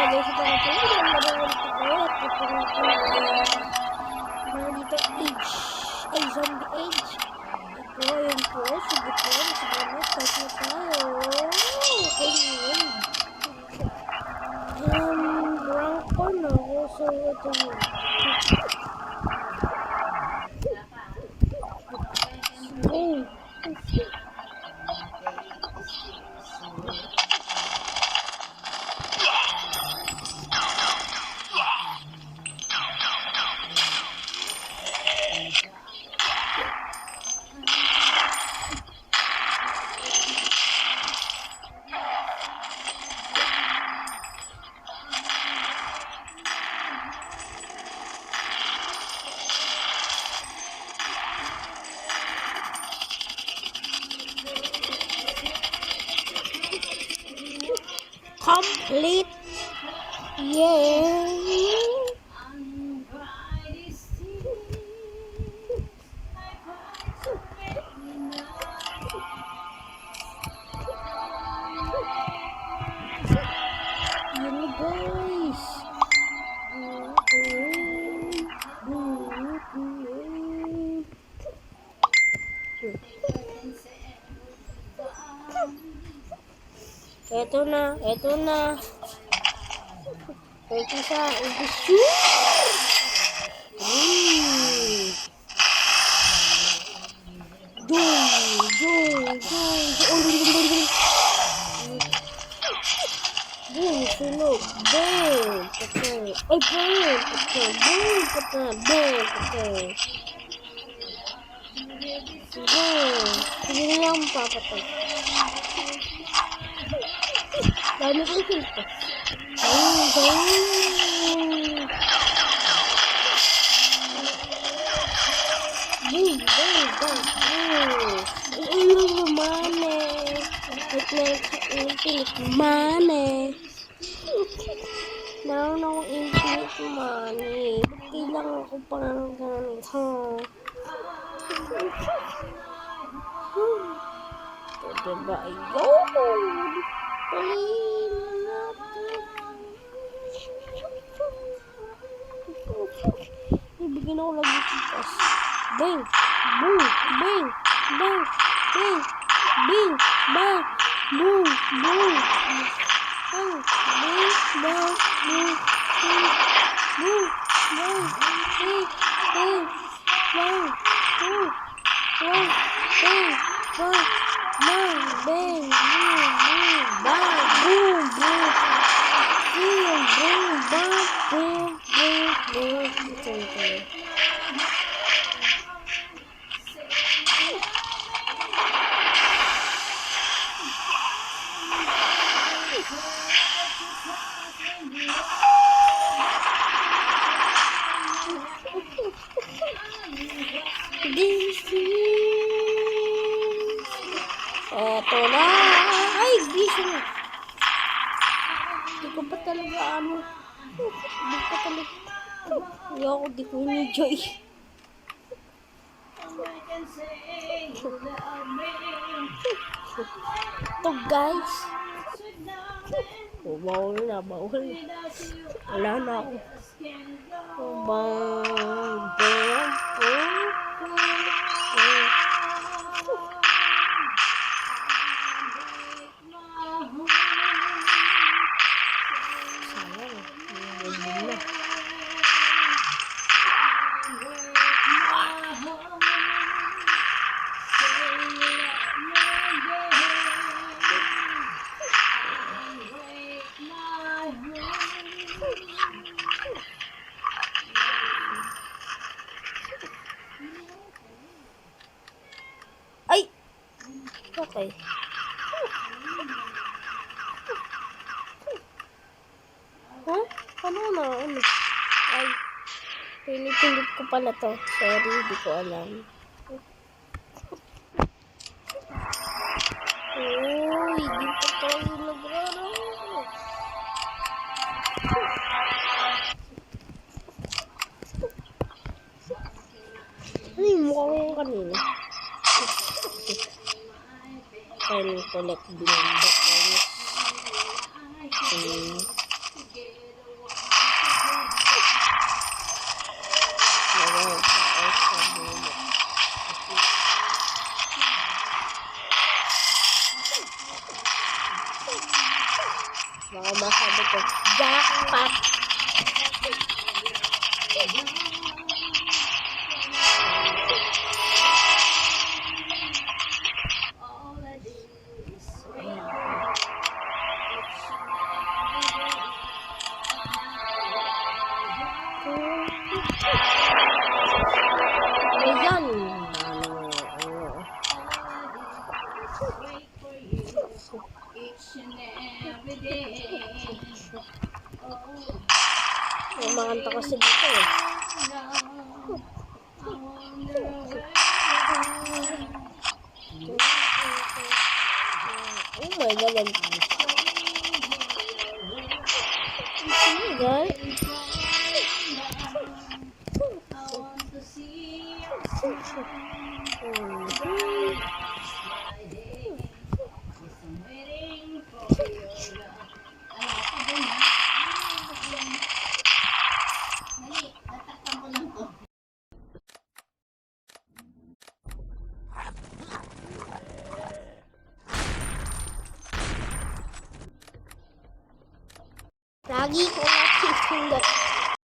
naisip ako ito. Meron ko. Meron dito age. Ay, zombie age. Ito, yun po. Sige po. Sige na. Start na tayo. Okay, yun. Rank ko na ako. So, ito yun. Go. Complete. Yeah. Yun na guys. Eto na. Ito sa ubus. Sunog. Patay. Sige lang papatay. Dami ko ito. Money. Meron akong infinite money. Ba't kailangan ko pa ng ganito? Pwede ba ayun? Palihin natin. Ibigyan ako lagi sitas. Bang! Boom! Bang! Bang! Bang! Bang! Bang! Boom! Boom! Bang! Bang! Bang! Boom! Boom! Boom! Bang! Bang! Bang! Bang! Boom! Bang! Bang! Bang! Bang! Bang! Boom! Bang! Boom! Boom! Boom! Boom! Bang! Boom! Boom! Boom! Eto na. Ay, gising na. Hindi ko pa talaga Hindi ko ni-enjoy. Ito guys. Bawal na. Wala na ako. Ay! Okay. Huh? Ano? Ay, pinipindot ko pala to. Sorry, di ko alam. Uy, di pa tayo nagraro. Ano yung mukha ko yung kanina? Can collect binanda coins. Baka masabi ko, jackpot! Ayan! May makanta kasi dito eh. Oh my God. Oh my God. Lagi ko na sisindat.